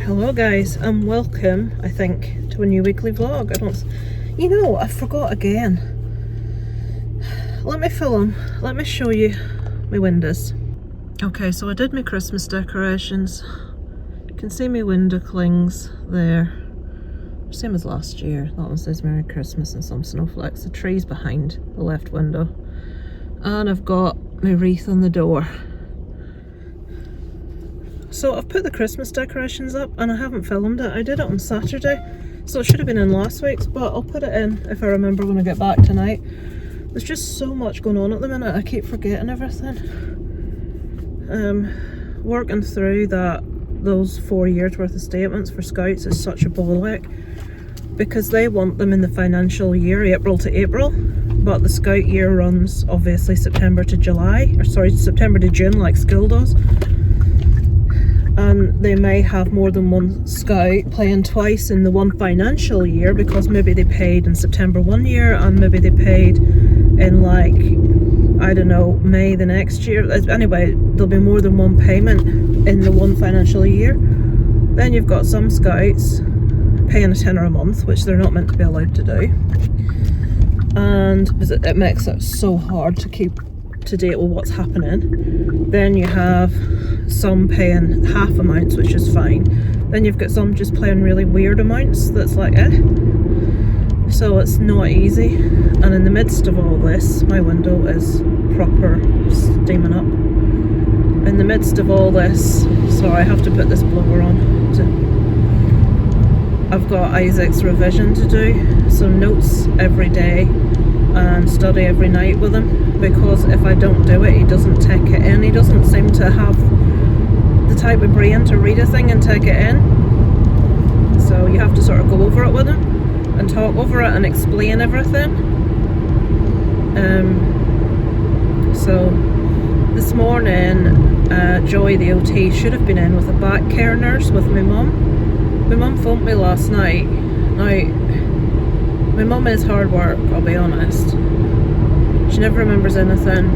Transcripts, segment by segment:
Hello guys, and welcome, I think, to a new weekly vlog. I forgot again. Let me film, let me show you my windows. Okay, so I did my Christmas decorations. You can see my window clings there. Same as last year. That one says Merry Christmas and some snowflakes. The tree's behind the left window. And I've got my wreath on the door. So I've put the Christmas decorations up and I haven't filmed it. I did it on Saturday, so it should have been in last week's, but I'll put it in if I remember when I get back tonight. There's just so much going on at the minute, I keep forgetting everything. Working through those 4 years worth of statements for Scouts is such a bollock, because they want them in the financial year, April to April, but the Scout year runs obviously September to June like school does. And they may have more than one Scout playing twice in the one financial year, because maybe they paid in September one year and maybe they paid in May the next year. Anyway, there'll be more than one payment in the one financial year. Then you've got some Scouts paying a tenner a month, which they're not meant to be allowed to do, and it makes it so hard to keep to date with what's happening. Then you have some paying half amounts, which is fine. Then you've got some just paying really weird amounts that's like so it's not easy. And in the midst of all this, my window is proper steaming up. In the midst of all this, so I have to put this blower on. I've got Isaac's revision to do, so notes every day and study every night with him, because if I don't do it, he doesn't take it in. He doesn't seem to have the type of brain to read a thing and take it in, so you have to sort of go over it with him and talk over it and explain everything. So this morning, Joy the OT should have been in with a back care nurse with my mum. My mum phoned me last night. Now, my mum is hard work, I'll be honest. She never remembers anything.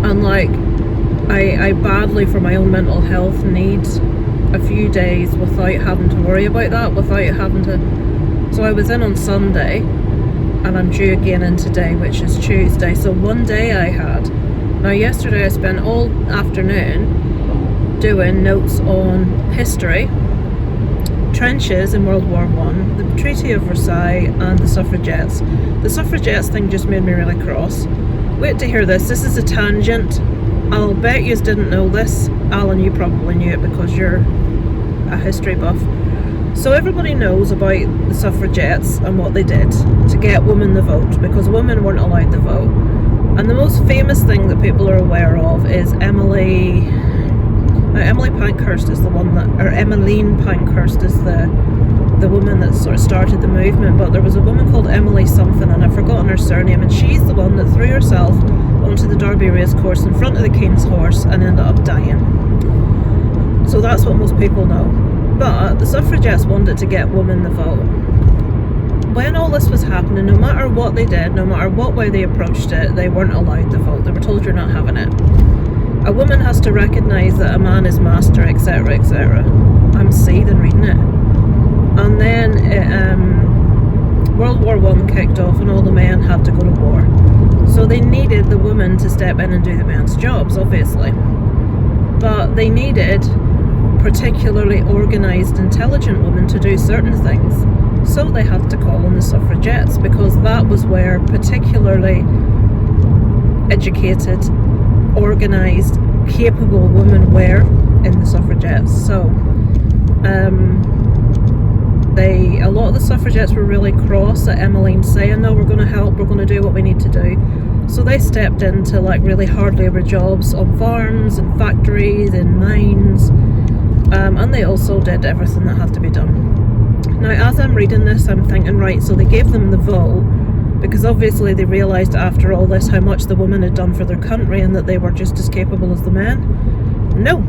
And I badly, for my own mental health, need a few days without having to worry about that, So I was in on Sunday, and I'm due again in today, which is Tuesday. So one day I had. Now yesterday I spent all afternoon doing notes on history, trenches in World War I, the Treaty of Versailles, and the suffragettes. The suffragettes thing just made me really cross. Wait to hear this. This is a tangent. I'll bet you didn't know this. Alan, you probably knew it because you're a history buff. So everybody knows about the suffragettes and what they did to get women the vote, because women weren't allowed the vote. And the most famous thing that people are aware of is Emmeline Pankhurst is the one that, or Emmeline Pankhurst is the woman that sort of started the movement. But there was a woman called Emily something, and I've forgotten her surname, and she's the one that threw herself onto the Derby race course in front of the King's horse and ended up dying. So that's what most people know. But the suffragettes wanted to get women the vote. When all this was happening, no matter what they did, no matter what way they approached it, they weren't allowed the vote. They were told you're not having it. A woman has to recognise that a man is master, etc, etc. I'm seething reading it. And then World War I kicked off and all the men had to go to war. So they needed the women to step in and do the men's jobs, obviously. But they needed particularly organised, intelligent women to do certain things. So they had to call on the suffragettes, because that was where particularly educated, organised, capable women were in the suffragettes. So a lot of the suffragettes were really cross at Emmeline saying, no, we're going to help, we're going to do what we need to do. So they stepped into really hard labour jobs on farms and factories and mines, and they also did everything that had to be done. Now as I'm reading this, I'm thinking, right, so they gave them the vote because obviously they realised after all this how much the women had done for their country and that they were just as capable as the men. No.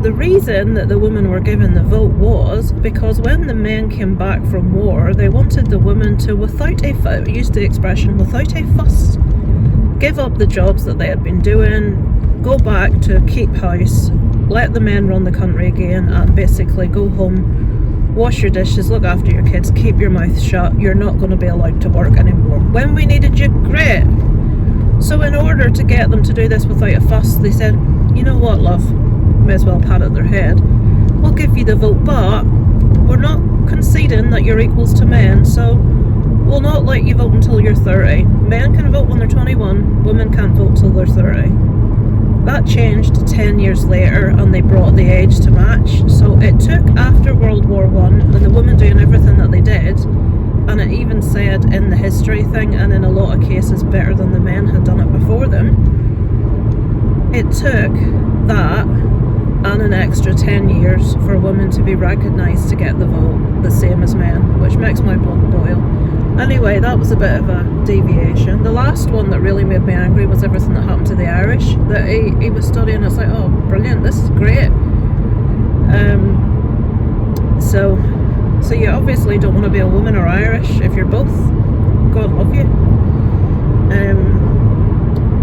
The reason that the women were given the vote was because when the men came back from war, they wanted the women to, without a fuss, give up the jobs that they had been doing, go back to keep house, let the men run the country again and basically go home, wash your dishes, look after your kids, keep your mouth shut. You're not going to be allowed to work anymore. When we needed you, great. So in order to get them to do this without a fuss, they said, you know what, love, may as well pat at their head. We'll give you the vote, but we're not conceding that you're equals to men, so we'll not let you vote until you're 30. Men can vote when they're 21, women can't vote till they're 30. That changed 10 years later, and they brought the age to match. So it took after World War I and the women doing everything that they did, and it even said in the history thing, and in a lot of cases better than the men had done it before them, it took that and an extra 10 years for women to be recognised to get the vote, the same as men, which makes my blood boil. Anyway, that was a bit of a deviation. The last one that really made me angry was everything that happened to the Irish, that he was studying. I was like, oh, brilliant, this is great. So you obviously don't want to be a woman or Irish. If you're both, God love you.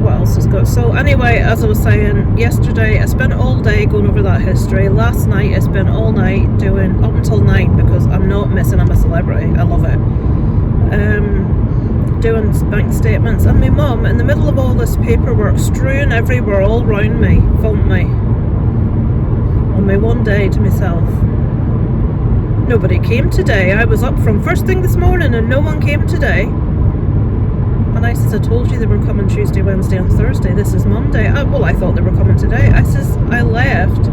What else has got? So anyway, as I was saying, yesterday I spent all day going over that history. Last night I spent all night doing, up until 9, because I'm not missing, I'm a celebrity, I love it, doing bank statements. And my mum, in the middle of all this paperwork strewn everywhere all round me, phoned me on my one day to myself. Nobody came today. I was up from first thing this morning and no one came today. And I says, I told you they were coming Tuesday, Wednesday and Thursday. This is Monday. Well, I thought they were coming today. I says, I left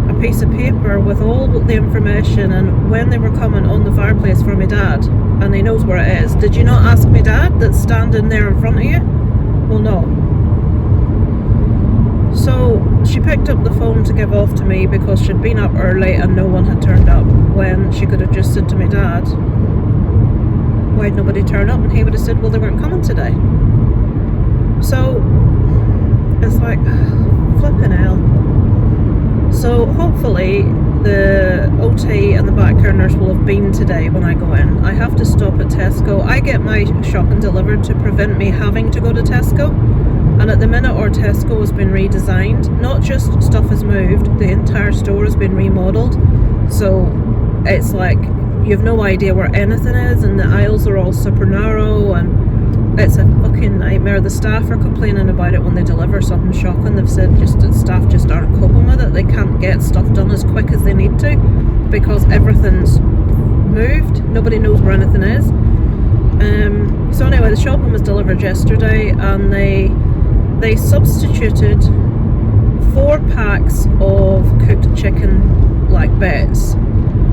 a piece of paper with all the information and when they were coming on the fireplace for my dad. And he knows where it is. Did you not ask my dad that's standing there in front of you? Well, no. So she picked up the phone to give off to me because she'd been up early and no one had turned up, when she could have just said to my dad, why'd nobody turn up? And he would have said, well, they weren't coming today. So it's like, flipping hell. So hopefully the OT and the backburners will have been today when I go in. I have to stop at Tesco. I get my shopping delivered to prevent me having to go to Tesco. And at the minute our Tesco has been redesigned. Not just stuff has moved, the entire store has been remodeled. So it's like, you have no idea where anything is, and the aisles are all super narrow, and it's a fucking nightmare. The staff are complaining about it when they deliver something shocking. They've said just that staff just aren't coping with it. They can't get stuff done as quick as they need to because everything's moved. Nobody knows where anything is. So anyway, the shopping was delivered yesterday, and they substituted 4 packs of cooked chicken like bits,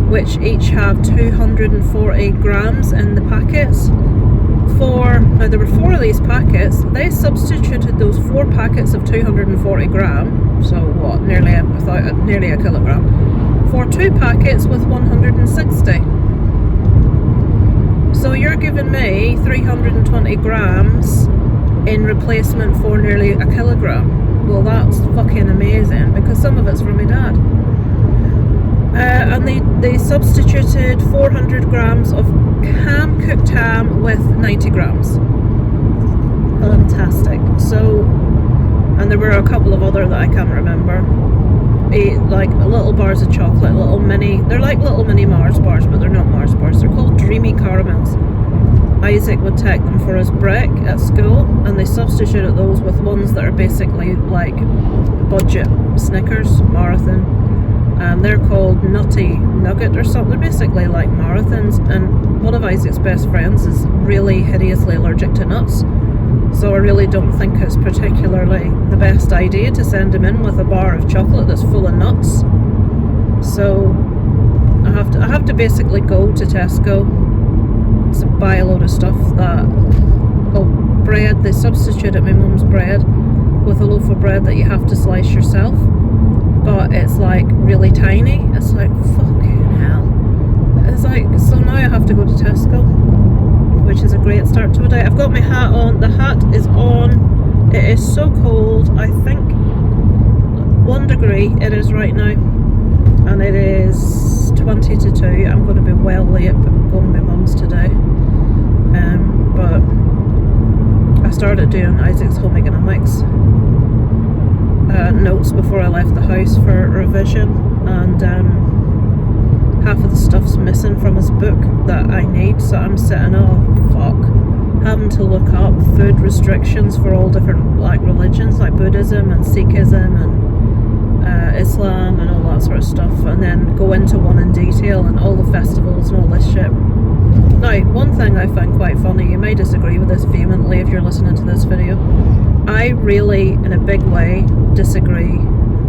which each have 240 grams in the packets. Now there were 4 of these packets. They substituted those 4 packets of 240 gram, so what, nearly a kilogram, for 2 packets with 160. So you're giving me 320 grams in replacement for nearly a kilogram. Well, that's fucking amazing, because some of it's from my dad. And they substituted 400 grams of cooked ham with 90 grams. Fantastic. So, and there were a couple of other that I can't remember. Like little bars of chocolate, they're like little mini Mars bars, but they're not Mars bars. They're called Dreamy Caramels. Isaac would take them for his break at school, and they substituted those with ones that are basically like budget Snickers, Marathon. And they're called Nutty Nugget or something. They're basically like marathons, and one of Isaac's best friends is really hideously allergic to nuts, so I really don't think it's particularly the best idea to send him in with a bar of chocolate that's full of nuts. So I have to basically go to Tesco to buy a load of stuff bread. They substituted my mum's bread with a loaf of bread that you have to slice yourself, but it's like really tiny. It's like, fucking hell. It's like, so now I have to go to Tesco, which is a great start to a day. I've got my hat on. The hat is on. It is so cold. I think 1 degree it is right now, and it is 20 to 2. I'm going to be well late going to my mum's today. But I started doing Isaac's home economics. notes before I left the house for revision, and half of the stuff's missing from his book that I need, so I'm sitting, oh fuck, having to look up food restrictions for all different like religions, like Buddhism and Sikhism and Islam and all that sort of stuff, and then go into one in detail and all the festivals and all this shit. Now, one thing I found quite funny, you may disagree with this vehemently if you're listening to this video, I really, in a big way, disagree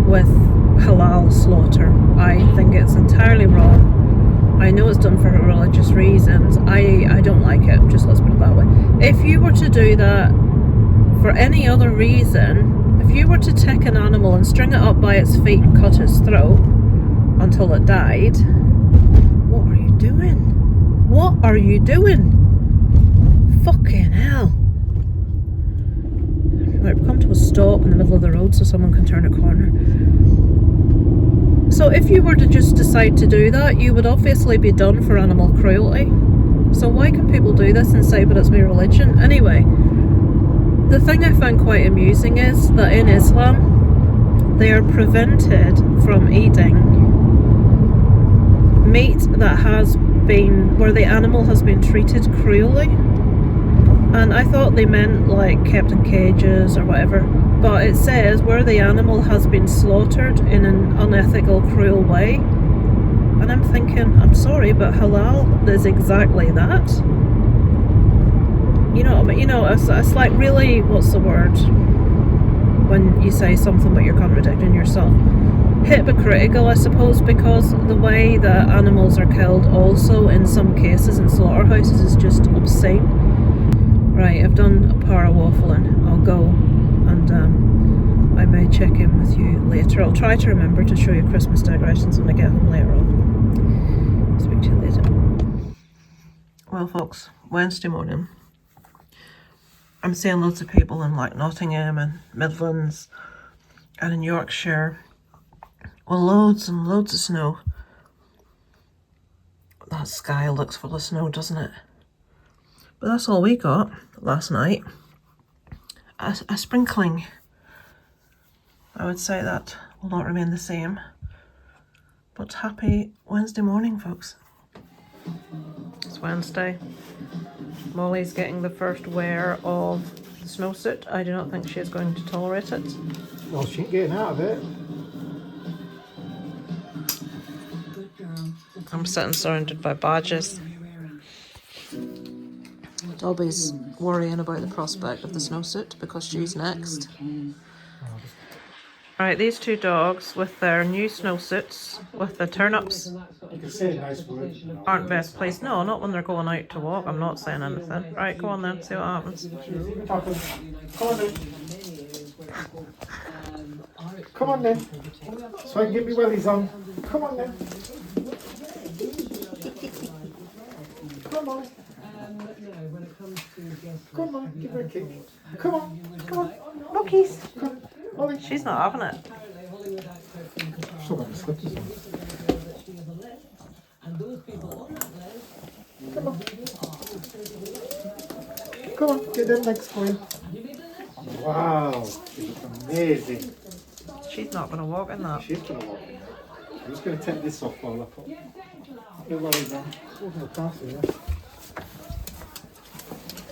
with halal slaughter. I think it's entirely wrong. I know it's done for religious reasons. I don't like it, just let's put it that way. If you were to do that for any other reason, if you were to take an animal and string it up by its feet and cut its throat until it died, what are you doing? What are you doing? Fucking hell. Right, we've come to a stop in the middle of the road so someone can turn a corner. So if you were to just decide to do that, you would obviously be done for animal cruelty. So why can people do this and say, but it's my religion? Anyway, the thing I found quite amusing is that in Islam, they are prevented from eating meat that has been, where the animal has been treated cruelly. And I thought they meant like kept in cages or whatever, but it says where the animal has been slaughtered in an unethical, cruel way. And I'm thinking, I'm sorry, but halal is exactly that. You know what I mean? You know, it's like, really, what's the word when you say something but you're contradicting yourself? Hypocritical, I suppose, because the way that animals are killed also in some cases in slaughterhouses is just obscene. Right, I've done a par of waffling. I'll go, and I may check in with you later. I'll try to remember to show you Christmas decorations when I get home later on. Speak to you later. Well, folks, Wednesday morning. I'm seeing loads of people in like Nottingham and Midlands and in Yorkshire. Well, loads and loads of snow. That sky looks full of snow, doesn't it? But that's all we got last night. A sprinkling. I would say that will not remain the same. But happy Wednesday morning, folks. It's Wednesday. Molly's getting the first wear of the snowsuit. I do not think she is going to tolerate it. Well, she ain't getting out of it. I'm sitting surrounded by badges. Dobby's worrying about the prospect of the snowsuit because she's next. Right, these two dogs with their new snowsuits, with the turnips, You can say a nice word. aren't best pleased. No, not when they're going out to walk. I'm not saying anything. Right, go on then, see what happens. Come on then. Come on then. So I can get me wellies on. Come on then. Come on. Come on, give her a kick. Come on, come on. Monkeys. Come on, Molly. She's not having it. Still got the slippers on. Come on. Come on, get them legs going. Wow, she looks amazing. She's not going to walk in that. She's going to walk. I'm just going to take this off while I put the wellies on. Wasn't a pass here.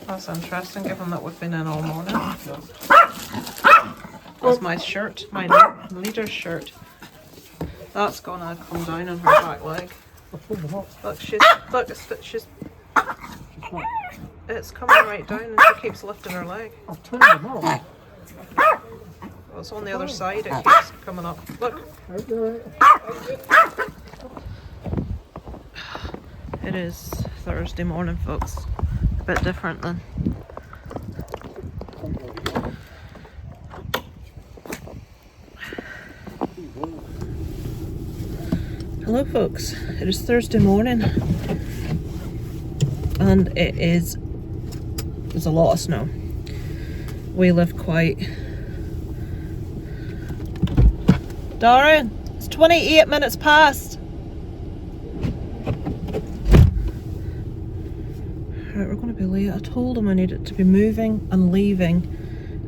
That's interesting, given that we've been in all morning. That's my shirt, my leader's shirt. That's gonna come down on her back leg. Look, she's it's coming right down and she keeps lifting her leg. I've turned them off. Well, it's on the other side, it keeps coming up. Look. It is Thursday morning, folks. A bit different then. Hello folks, it is Thursday morning and there's a lot of snow. We live quite... Darren, it's 28 minutes past. Right, we're going to be late. I told him I needed to be moving and leaving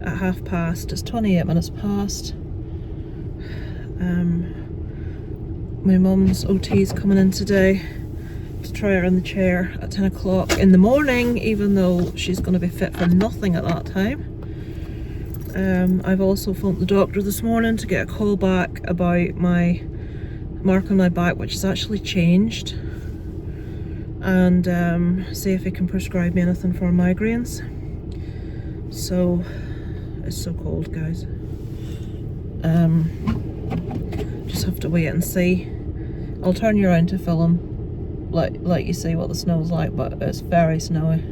at past. It's 28 minutes past. My mum's OT's coming in today to try her in the chair at 10 o'clock in the morning, even though she's going to be fit for nothing at that time. I've also phoned the doctor this morning to get a call back about my mark on my back, which has actually changed, and see if he can prescribe me anything for migraines. So it's so cold, guys. Just have to wait and see. I'll turn you around to film, like you see what the snow's like, but it's very snowy.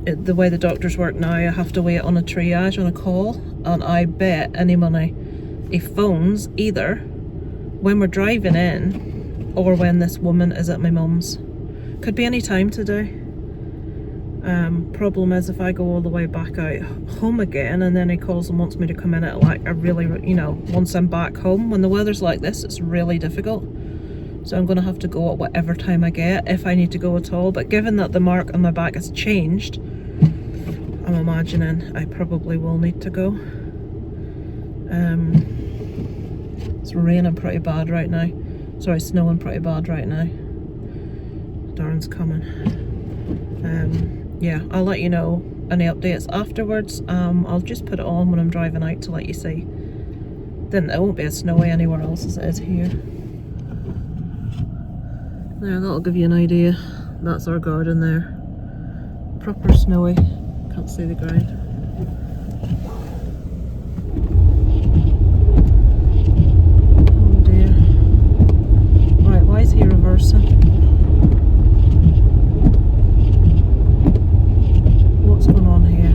The way the doctors work now, I have to wait on a triage, on a call, and I bet any money he phones either when we're driving in or when this woman is at my mum's. Could be any time today. Problem is, if I go all the way back out home again and then he calls and wants me to come in at like a really, you know, once I'm back home, when the weather's like this, it's really difficult. So I'm going to have to go at whatever time I get, if I need to go at all. But given that the mark on my back has changed, I'm imagining I probably will need to go. It's raining pretty bad right now. Sorry, snowing pretty bad right now. Darren's coming. Yeah, I'll let you know any updates afterwards. I'll just put it on when I'm driving out to let you see. Then it won't be as snowy anywhere else as it is here. There, that'll give you an idea. That's our garden there. Proper snowy. Can't see the ground. Oh dear. Right, why is he reversing? What's going on here?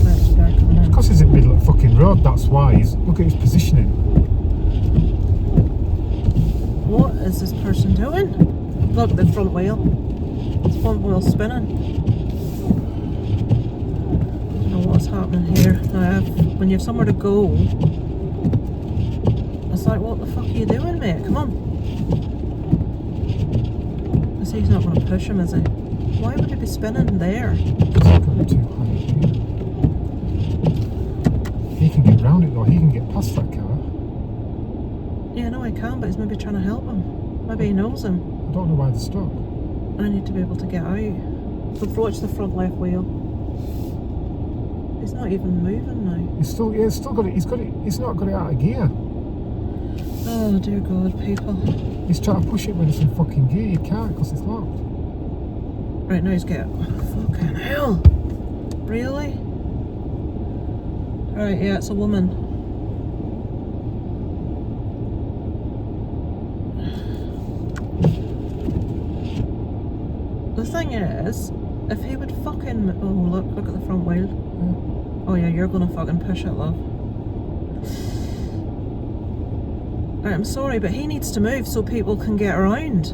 There's the guy coming in. Because he's in the middle of the fucking road, that's why. Look at his positioning. What is this person doing? Look at the front wheel. The front wheel's spinning. I don't know what's happening here. When you have somewhere to go, it's like, what the fuck are you doing, mate? Come on. I see he's not going to push him, is he? Why would he be spinning there? Because he's got too high here. He can get round it though, he can get past that car. Yeah, no, I can, but he's maybe trying to help him. Maybe he knows him. I don't know why they're stuck. I need to be able to get out. So watch the front left wheel. He's not even moving now. He's still got it. He's not got it out of gear. Oh dear God, people. He's trying to push it when it's in fucking gear. You can't because it's locked. Right, now he's getting... Oh, fucking hell. Really? Right, yeah, it's a woman. The thing is, if he would fucking... Oh, look at the front wheel. Yeah. Oh yeah, you're gonna fucking push it, love. Right, I'm sorry, but he needs to move so people can get around.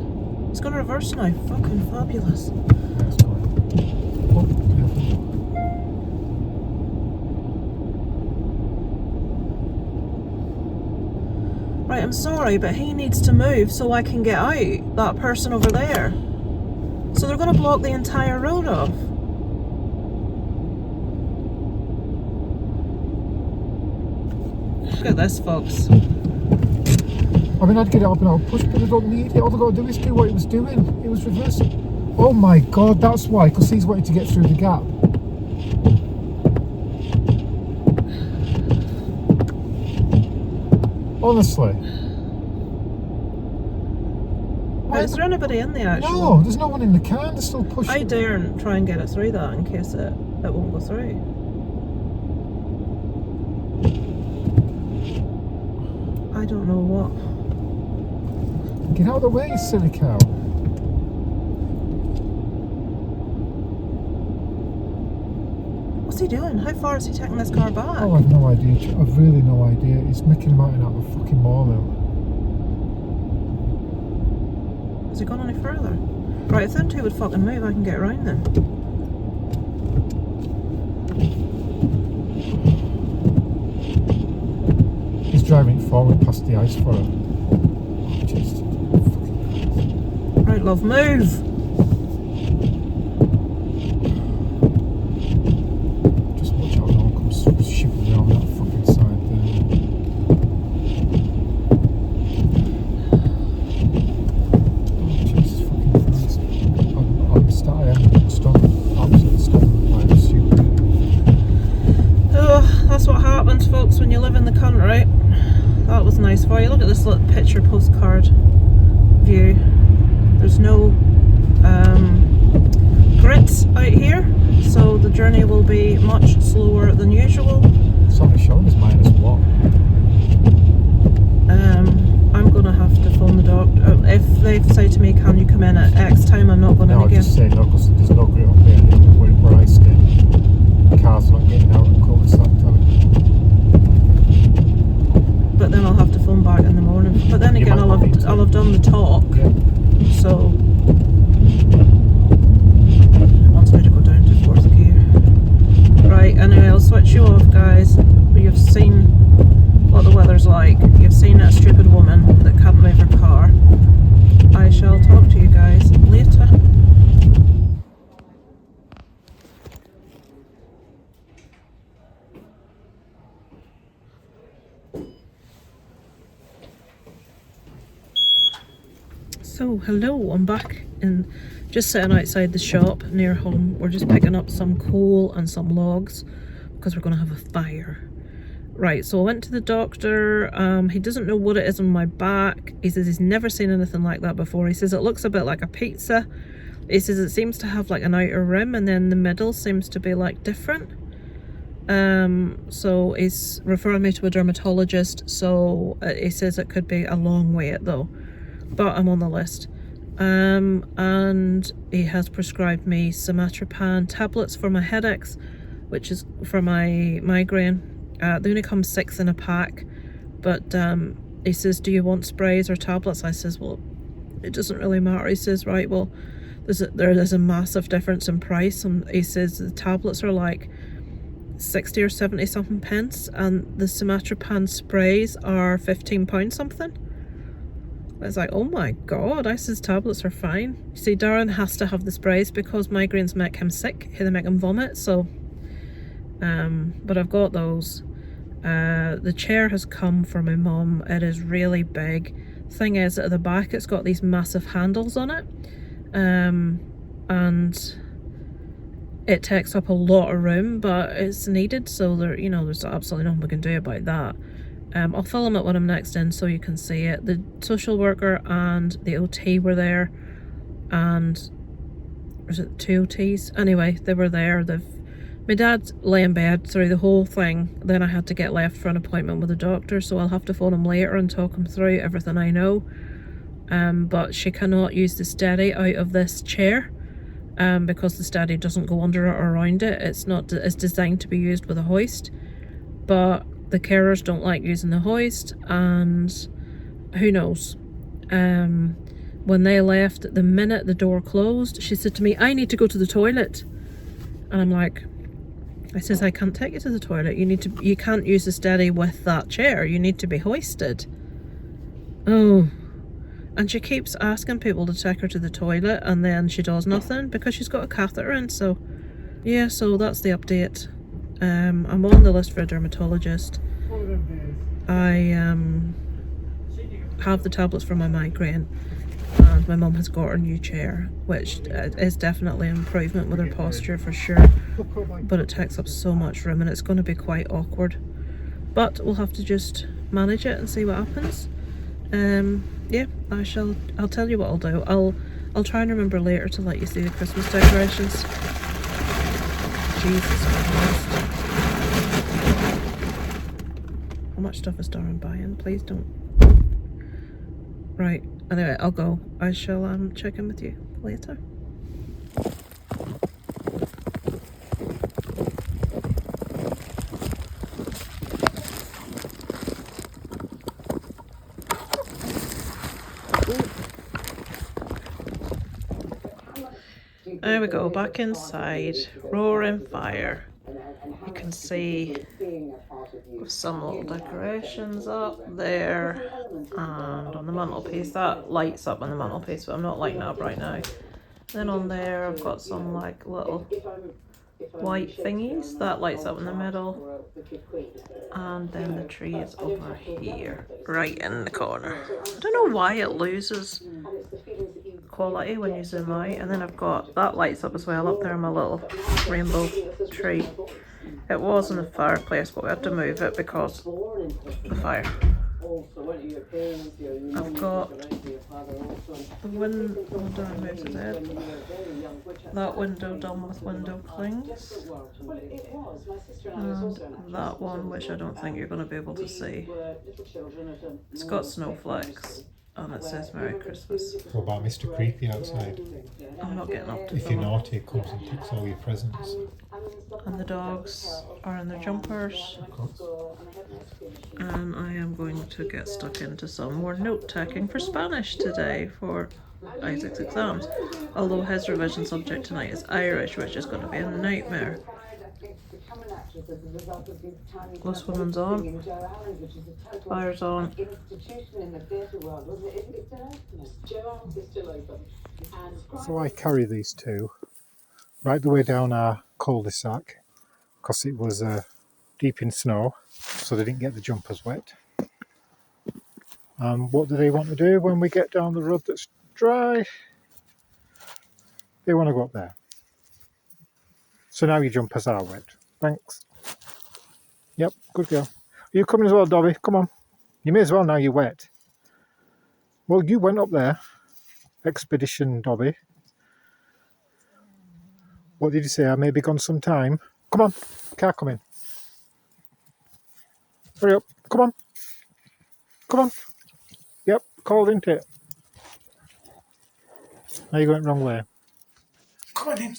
He's gonna reverse now. Fucking fabulous. That's going. Oh, yeah. Right, I'm sorry, but he needs to move so I can get out. That person over there. So they're going to block the entire road off. Look at this, folks. I mean, I'd get it up and I'll push, but I don't need it. All they've got to do is do what he was doing. He was reversing. Oh my God, that's why, because he's wanting to get through the gap. Honestly. Is there anybody in the actual? No, there's no one in the car. They're still pushing. I daren't try and get it through that in case it won't go through. I don't know what. Get out of the way, you silly cow. What's he doing? How far is he taking this car back? Oh, I've no idea. I've really no idea. He's making a mountain out of a fucking molehill. Has he gone any further? Right, if them two would fucking move, I can get around then. He's driving forward past the ice for him. Oh, Jesus. Right, love, move! Just watch out, no one comes shooting around that fucking That was nice for you. Look at this little picture postcard view. There's no grits out here, so the journey will be much slower than usual. It's only showing us -1. I'm gonna have to phone the doctor. If they say to me, can you come in at X time, I'm not going No, in I again. just say no, because there's no grit up here where I stay. Cars not getting out at cul-de-sac time. But then I'll have to phone back in the morning. But then again, I'll have done the talk. Yeah. So it wants me to go down to 4th gear. Right, anyway, I'll switch you off, guys. You've seen what the weather's like. You've seen a stupid woman that can't move her car. I shall talk to you guys later. So, hello, I'm back and just sitting outside the shop near home. We're just picking up some coal and some logs because we're going to have a fire. Right, so I went to the doctor. He doesn't know what it is on my back. He says he's never seen anything like that before. He says it looks a bit like a pizza. He says it seems to have like an outer rim and then the middle seems to be like different. So he's referring me to a dermatologist, so he says it could be a long wait though. But I'm on the list. And he has prescribed me Somatropin tablets for my headaches, which is for my migraine. They only come 6 in a pack, but he says, do you want sprays or tablets? I says, well, it doesn't really matter. He says, right, well, there is a massive difference in price. And he says the tablets are like 60 or 70 something pence, and the Somatropin sprays are £15 something. I was like, oh my god. I says tablets are fine. You see, Darren has to have the sprays because migraines make him sick. They make him vomit, so but I've got those. The chair has come for my mum. It is really big. Thing is, at the back it's got these massive handles on it, and it takes up a lot of room, but it's needed, so there's absolutely nothing we can do about that. I'll film it when I'm next in so you can see it. The social worker and the OT were there, and was it 2 OTs? Anyway, they were there. My dad lay in bed through the whole thing. Then I had to get left for an appointment with a doctor, so I'll have to phone him later and talk him through everything I know. But she cannot use the steady out of this chair, because the steady doesn't go under it or around it. It's designed to be used with a hoist, but the carers don't like using the hoist, and who knows. When they left, the minute the door closed, she said to me, I need to go to the toilet. And I'm like, I says, I can't take you to the toilet. You can't use the steady with that chair. You need to be hoisted. Oh. And she keeps asking people to take her to the toilet, and then she does nothing because she's got a catheter in. So yeah, so that's the update. I'm on the list for a dermatologist. I have the tablets for my migraine, and my mum has got her new chair, which is definitely an improvement with her posture for sure, but it takes up so much room and it's going to be quite awkward, but we'll have to just manage it and see what happens. Yeah, I'll tell you what I'll do. I'll try and remember later to let you see the Christmas decorations. Jesus Christ. How much stuff is Darren buying? Please don't. Right, anyway, I'll go. I shall check in with you later. There we go, back inside. Roaring fire. You can see some little decorations up there, and on the mantelpiece, that lights up on the mantelpiece, but I'm not lighting it up right now. Then on there I've got some like little white thingies that lights up in the middle, and then the tree is over here, right in the corner. I don't know why it loses quality when you zoom out. And then I've got that lights up as well up there, my little rainbow tree. It was in the fireplace, but we had to move it because of the fire. I've got the window, that window done with window clings, and that one, which I don't think you're going to be able to see. It's got snowflakes and it says Merry Christmas. What about Mr. Creepy outside? I'm not getting up to If you're naughty, it comes and takes all your presents. And the dogs are in their jumpers. Of course. And I am going to get stuck into some more note taking for Spanish today for Isaac's exams. Although his revision subject tonight is Irish, which is going to be a nightmare. This woman's on. Fire's on. So I carry these two right the way down our cul-de-sac because it was deep in snow, so they didn't get the jumpers wet. What do they want to do when we get down the road that's dry? They want to go up there. So now your jumpers are wet. Thanks. Yep, good girl. Are you coming as well, Dobby? Come on. You may as well now you're wet. Well, you went up there. Expedition Dobby. What did you say? I may be gone some time. Come on. Car come in. Hurry up. Come on. Come on. Yep, cold, isn't it? Now you're going the wrong way. Come on in.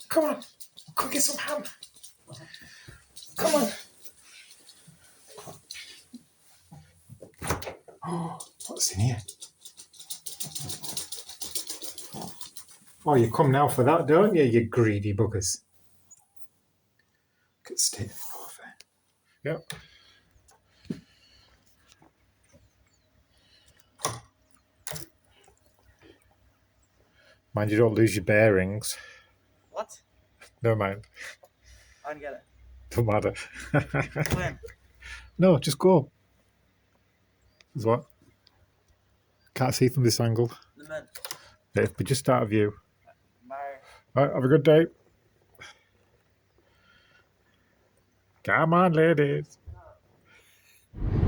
Come on. Go get some ham. Come on. Oh, what's in here? Oh, you come now for that, don't you, you greedy buggers? Look at the state of the over. Yep. Mind you don't lose your bearings. What? Never mind. I don't get it. Don't matter. When? No, just go. Is what? Can't see from this angle. The men. It'll be just out of view. Bye. Alright, have a good day. Come on, ladies.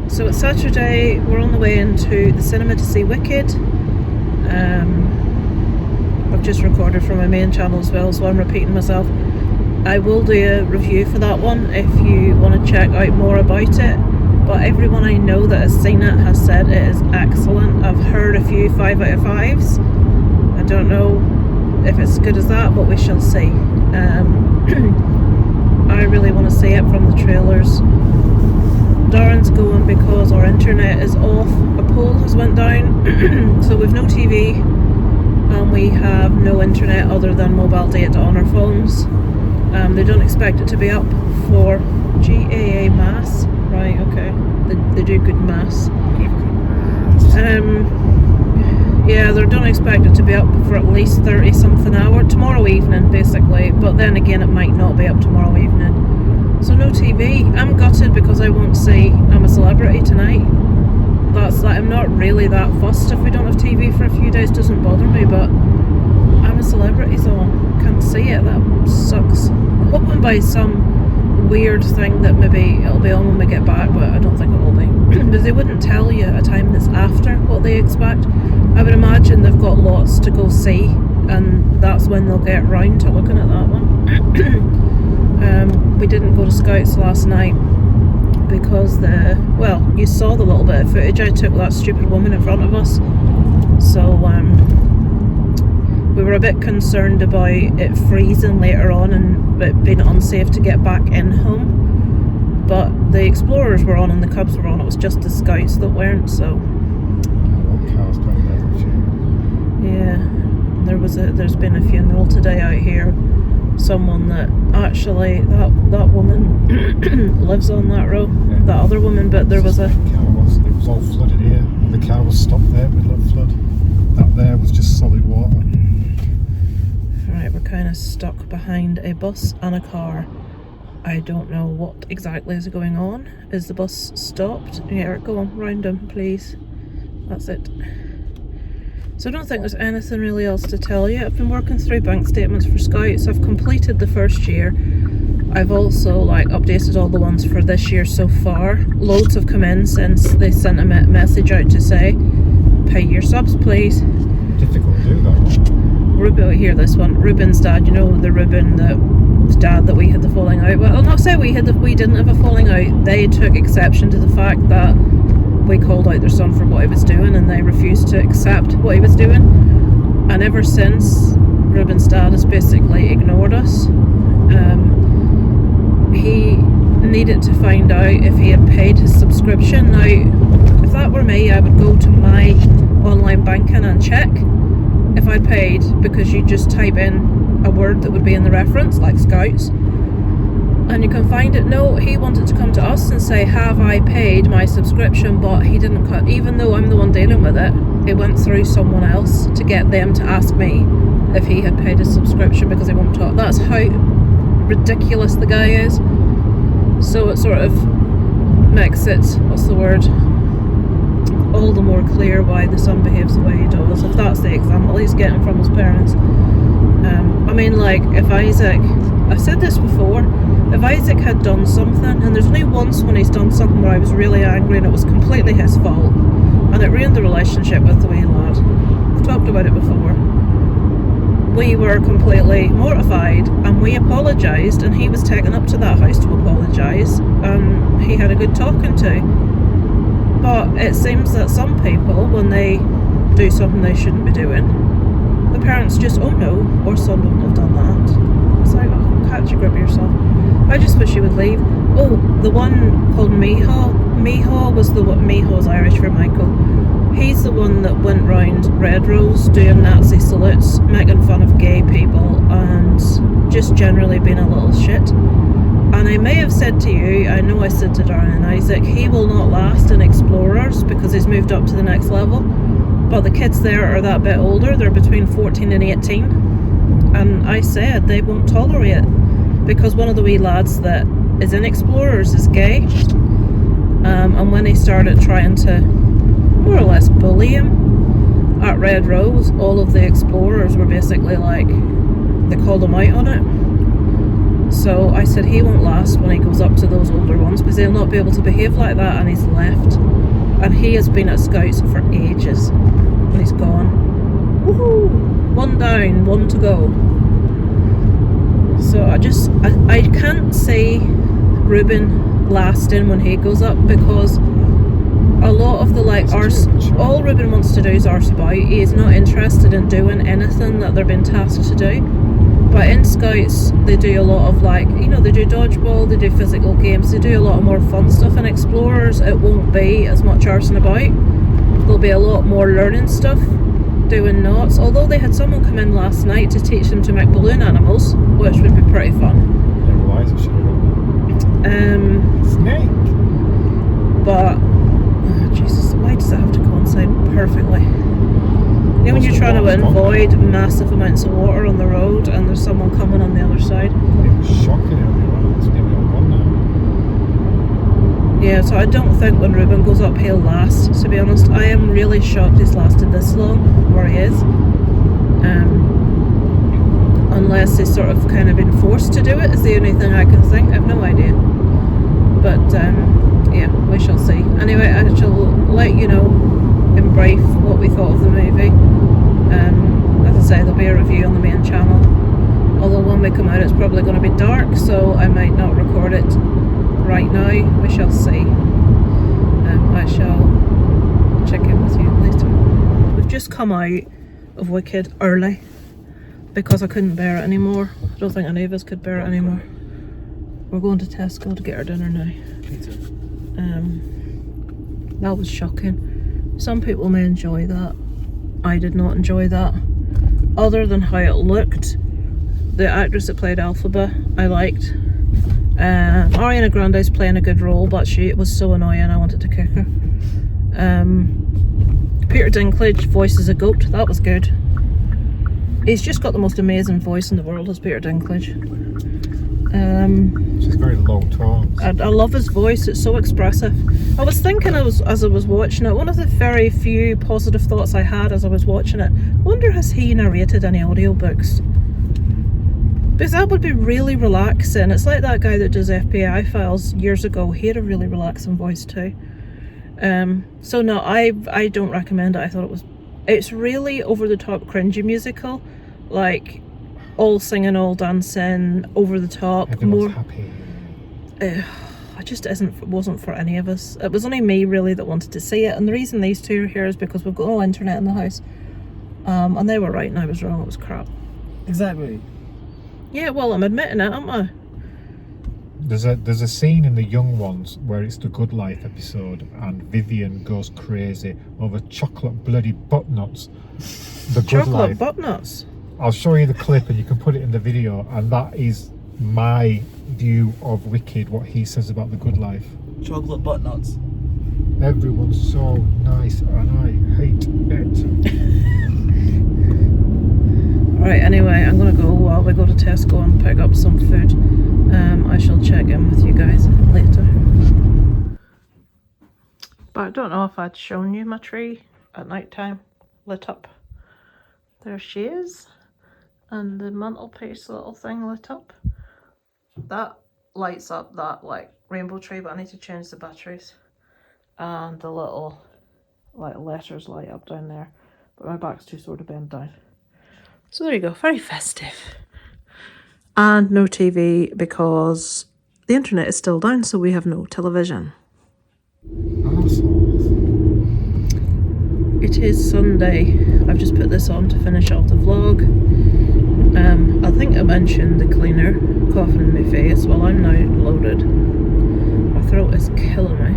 So it's Saturday, we're on the way into the cinema to see Wicked. I've just recorded from my main channel as well, so I'm repeating myself. I will do a review for that one if you want to check out more about it. But everyone I know that has seen it has said it is excellent. I've heard a few 5 out of 5s. I don't know if it's as good as that, but we shall see. I really want to see it from the trailers. Darren's going because our internet is off. A pole has went down, so we've no TV and we have no internet other than mobile data on our phones. They don't expect it to be up for GAA mass. Right, okay. They do good mass. Yeah, they don't expect it to be up for at least 30 something hour tomorrow evening, basically. But then again, it might not be up tomorrow evening. So no TV. I'm gutted because I won't see I'm a Celebrity tonight. That's like, I'm not really that fussed if we don't have TV for a few days. Doesn't bother me, but I'm a Celebrity's on. Can't see it. That sucks. I'm hoping by some weird thing that maybe it'll be on when we get back, but I don't think it will be. Because they wouldn't tell you a time that's after what they expect. I would imagine they've got lots to go see, and that's when they'll get round to looking at that one. We didn't go to Scouts last night because you saw the little bit of footage I took with that stupid woman in front of us. So we were a bit concerned about it freezing later on and it being unsafe to get back in home. But the Explorers were on and the Cubs were on. It was just the Scouts that weren't. So yeah, there's been a funeral today out here. Someone that actually that woman lives on that road. Yeah. That other woman, but there was a. It was all flooded here. The car was stopped there, middle of flood. That there was just solid water. Right, we're kind of stuck behind a bus and a car. I don't know what exactly is going on. Is the bus stopped? Yeah, go on, round them, please. That's it. So I don't think there's anything really else to tell you. I've been working through bank statements for Scouts. I've completed the first year. I've also like updated all the ones for this year so far. Loads have come in since they sent a message out to say, pay your subs please. Difficult to do that one. Ruben, hear this one. Ruben's dad, you know the Ruben, the dad that we had the falling out. Well, I'll not say we didn't have a falling out. They took exception to the fact that we called out their son for what he was doing, and they refused to accept what he was doing. And ever since, Ruben's dad has basically ignored us. He needed to find out if he had paid his subscription. Now, if that were me, I would go to my online banking and check if I'd paid, because you just type in a word that would be in the reference, like Scouts, and you can find it. No, he wanted to come to us and say, have I paid my subscription? But he didn't cut, even though I'm the one dealing with it, it went through someone else to get them to ask me if he had paid his subscription, because he won't talk. That's how ridiculous the guy is. So it sort of makes it, what's the word, all the more clear why the son behaves the way he does, if that's the example he's getting from his parents. I mean, like, if Isaac, I've said this before, if Isaac had done something, and there's only once when he's done something where I was really angry and it was completely his fault, and it ruined the relationship with the wee lad. I've talked about it before. We were completely mortified and we apologised, and he was taken up to that house to apologise, and he had a good talking to. But it seems that some people, when they do something they shouldn't be doing, the parents just, oh no, our son wouldn't have done that. It's like, oh, can't you grip yourself? I just wish he would leave. Oh, the one called Miho was the one, Miho's Irish for Michael. He's the one that went round Red Rose doing Nazi salutes, making fun of gay people, and just generally being a little shit. And I may have said to you, I know I said to Darren and Isaac, he will not last in Explorers because he's moved up to the next level. But the kids there are that bit older, they're between 14 and 18. And I said they won't tolerate it, because one of the wee lads that is in Explorers is gay. And when he started trying to more or less bully him at Red Rose, all of the Explorers were basically like, they called him out on it. So I said he won't last when he goes up to those older ones, because they'll not be able to behave like that, and he's left. And he has been at Scouts for ages, and he's gone. Woohoo! One down, one to go. So I can't see Ruben lasting when he goes up, because a lot of the all Ruben wants to do is arse about. He is not interested in doing anything that they're being tasked to do. But in Scouts, they do a lot of they do dodgeball, they do physical games, they do a lot more fun stuff. In Explorers, it won't be as much arsing about. There'll be a lot more learning stuff, doing knots. Although they had someone come in last night to teach them to make balloon animals, which would be pretty fun. Why is it snake? But oh, Jesus, why does it have to coincide perfectly? You know, when you're trying to avoid massive amounts of water on the road and there's someone coming on the other side. It was shocking earlier. It's nearly all gone now. Yeah, so I don't think when Ruben goes up he'll last, to be honest. I am really shocked he's lasted this long where he is. Unless he's sort of kind of been forced to do it, is the only thing I can think. I have no idea. But yeah, we shall see. Anyway, I shall let you know in brief what we thought of the movie. As I say, there'll be a review on the main channel, although when we come out it's probably going to be dark, so I might not record it right now. We shall see. I shall check in with you later. We've just come out of Wicked early because I couldn't bear it anymore. I don't think any of us could bear it anymore. We're going to Tesco to get our dinner now. Pizza. That was shocking. Some people may enjoy that. I did not enjoy that. Other than how it looked, the actress that played Alphaba, I liked. Ariana Grande's playing a good role, but it was so annoying I wanted to kick her. Peter Dinklage voices a goat. That was good. He's just got the most amazing voice in the world, as Peter Dinklage. It's just very low tones. I love his voice, it's so expressive. I was thinking as I was watching it, one of the very few positive thoughts I had as I was watching it, I wonder has he narrated any audiobooks? Because that would be really relaxing. It's like that guy that does FBI files years ago. He had a really relaxing voice too. So no, I don't recommend it. I thought it's really over the top cringy musical, like all singing, all dancing, over the top. Everyone's happy. It just wasn't for any of us. It was only me really that wanted to see it, and the reason these two are here is because we've got no internet in the house. And they were right and I was wrong. It was crap. Exactly. Yeah, well, I'm admitting it, aren't I? There's a scene in The Young Ones where it's the Good Life episode and Vivian goes crazy over chocolate bloody butt nuts. The Good Chocolate Life. butt nuts. I'll show you the clip and you can put it in the video, and that is my view of Wicked, what he says about The Good Life. Chocolate butt nuts. Everyone's so nice and I hate it. Alright, anyway, I'm gonna go while we go to Tesco and pick up some food. I shall check in with you guys later. But I don't know if I'd shown you my tree at night time, lit up. There she is. And the mantelpiece little thing lit up. That lights up that like rainbow tree, but I need to change the batteries. And the little like letters light up down there. But my back's too sore to bend down. So there you go, very festive. And no TV because the internet is still down, so we have no television. Assholes. It is Sunday. I've just put this on to finish off the vlog. I think I mentioned the cleaner coughing in my face. Well, I'm now loaded. My throat is killing me.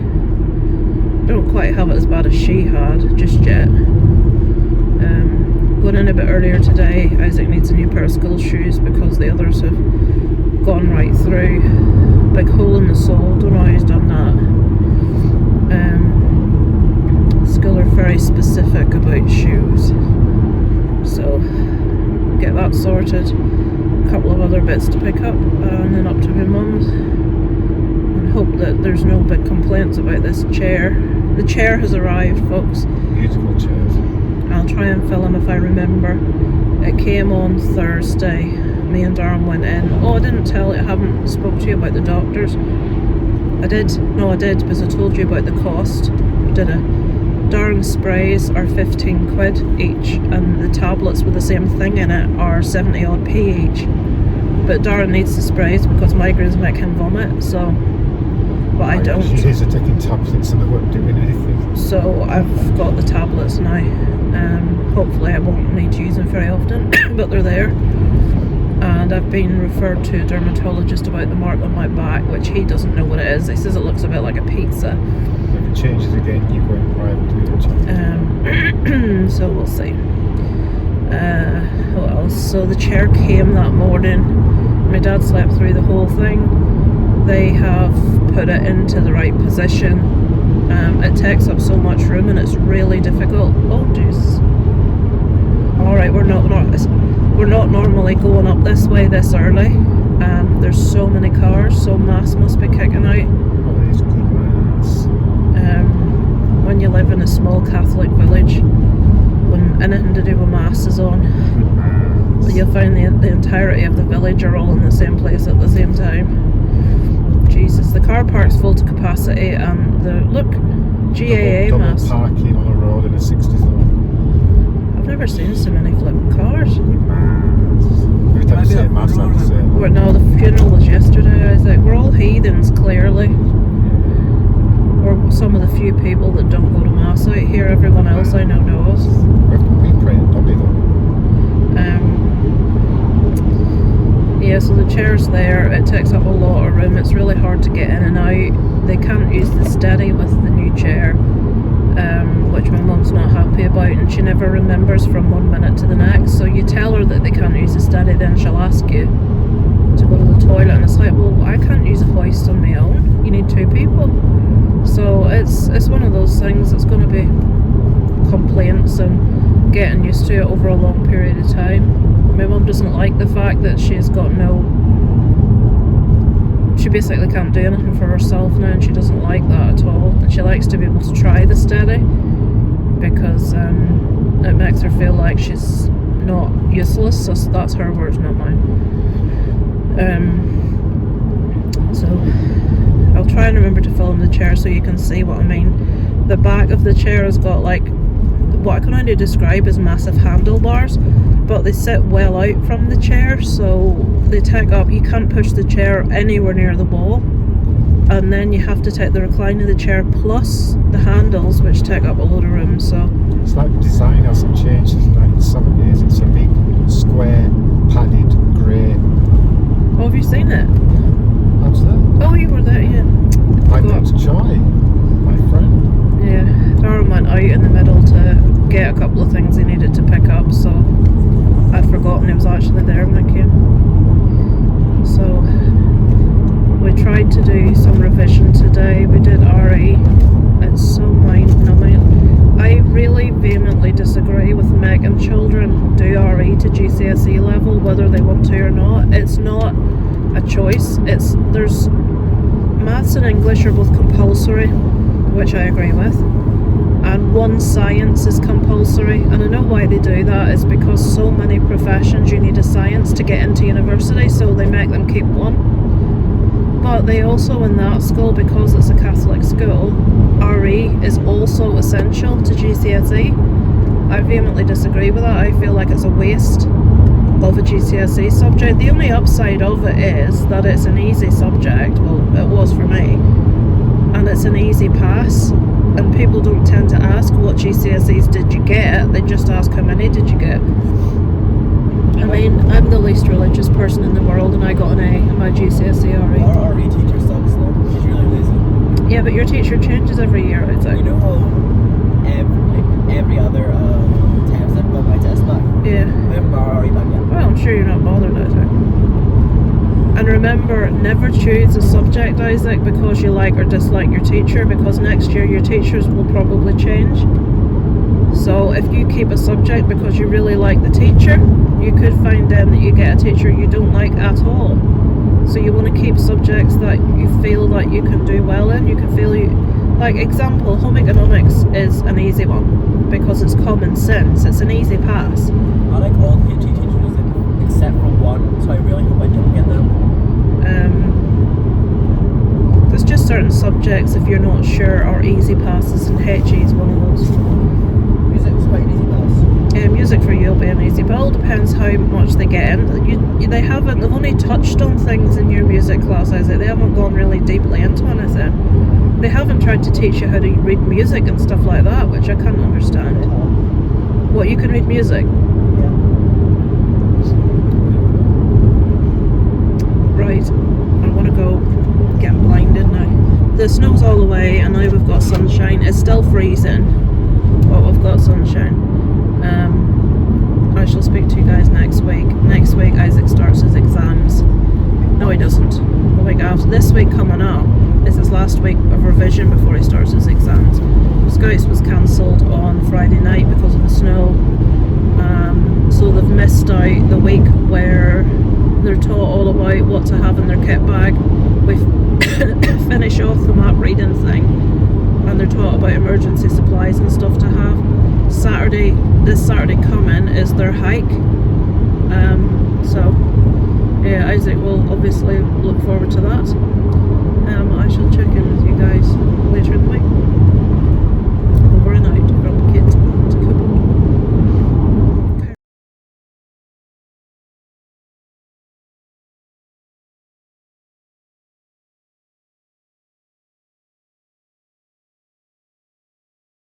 I don't quite have it as bad as she had just yet. Going in a bit earlier today. Isaac needs a new pair of school shoes because the others have gone right through. Big hole in the sole. Don't know how he's done that. School are very specific about shoes, so get that sorted. A couple of other bits to pick up, and then up to my mum's. And hope that there's no big complaints about this chair. The chair has arrived, folks. Beautiful chairs. I'll try and film if I remember. It came on Thursday. Me and Darren went in. Oh, I didn't tell you, I haven't spoke to you about the doctors. I did. No, I did, because I told you about the cost. Did I? Darren's sprays are 15 quid each, and the tablets with the same thing in it are 70 odd p each. But Darren needs the sprays because migraines make him vomit, so. But I don't. She is taking tablets and they weren't doing anything. So I've got the tablets now. Hopefully I won't need to use them very often, but they're there. And I've been referred to a dermatologist about the mark on my back, which he doesn't know what it is. He says it looks a bit like a pizza. If it changes again, you go in private to check. So we'll see. What else? So the chair came that morning. My dad slept through the whole thing. They have put it into the right position. It takes up so much room and it's really difficult. Oh jeez. Alright, we're not normally going up this way this early. There's so many cars, so mass must be kicking out. Oh, it's good mass. When you live in a small Catholic village, when anything to do with mass is on, Good mass. you'll find the entirety of the village are all in the same place at the same time. Jesus, the car park's full to capacity, and look, GAA double mass. parking on a road in a 60 zone. I've never seen so many flipping cars. Good mass. Every time you say mass, I have to say it. But no, the funeral was yesterday. I was like, we're all heathens, clearly. We're some of the few people that don't go to mass out here. Everyone else I know knows. We pray at Dobby though. Yeah, so the chair's there. It takes up a lot of room. It's really hard to get in and out. They can't use the steady with the new chair, which my mum's not happy about, and she never remembers from one minute to the next. So you tell her that they can't use the steady, then she'll ask you to go to the toilet, and it's like, well, I can't use a hoist on my own. You need two people. So it's one of those things. It's going to be complaints and getting used to it over a long period of time. My mum doesn't like the fact that she's got she basically can't do anything for herself now, and she doesn't like that at all. And she likes to be able to try the steady because it makes her feel like she's not useless. So that's her words, not mine. So I'll try and remember to film the chair so you can see what I mean. The back of the chair has got like what I can only describe as massive handlebars, but they sit well out from the chair, so they take up, you can't push the chair anywhere near the wall, and then you have to take the recline of the chair plus the handles, which take up a load of room. So It's like the design hasn't changed since the 1970s. It's a big, square, padded, grey. oh, have you seen it? I was there. Oh, you were there, yeah. I met Joy, my friend. Yeah, Darren went out in the middle to get a couple of things he needed to pick up, so I'd forgotten he was actually there when I came. So we tried to do some revision today. We did RE. It's so mind-numbing. I really vehemently disagree with making children do RE to GCSE level whether they want to or not. It's not a choice. There's maths and English are both compulsory, which I agree with, and one science is compulsory, and I know why they do that is because so many professions you need a science to get into university, so they make them keep one. But they also, in that school, because it's a Catholic school, RE is also essential to GCSE. I vehemently disagree with that. I feel like it's a waste of a GCSE subject. The only upside of it is that it's an easy subject, well, it was for me, and it's an easy pass, and people don't tend to ask what GCSEs did you get, they just ask how many did you get. I mean, I'm the least religious person in the world and I got an A in my GCSE RE. Our RE teacher sucks though. She's really lazy. Yeah, but your teacher changes every year, I think. You know how every other test I've got my test back? Yeah. We haven't got our RE back yet. Well, I'm sure you're not bothered, Isaac. And remember, never choose a subject, Isaac, because you like or dislike your teacher, because next year your teachers will probably change. So if you keep a subject because you really like the teacher, you could find that you get a teacher you don't like at all. So you want to keep subjects that you feel that you can do well in. You can feel you, like example, home economics is an easy one because it's common sense. It's an easy pass. I like all the HE teachers except for one, so I really hope I don't get them. There's just certain subjects if you're not sure are easy passes, and HE is one of those. Music's quite an easy pass. Music for you will be an easy, but it all depends how much they get in. They've only touched on things in your music class, Isaac. They haven't gone really deeply into anything. They haven't tried to teach you how to read music and stuff like that, which I can't understand. What, you can read music? Yeah. Right, I want to go. Getting blinded now. The snow's all away and now we've got sunshine. It's still freezing, but we've got sunshine. I shall speak to you guys next week. Next week Isaac starts his exams. No, he doesn't. The week after. This week coming up is his last week of revision before he starts his exams. Scouts was cancelled on Friday night because of the snow. So they've missed out the week where they're taught all about what to have in their kit bag. We finish off the map reading thing and they're taught about emergency supplies and stuff to have. This Saturday coming is their hike. So yeah, Isaac will obviously look forward to that. I shall check in with you guys later in the week.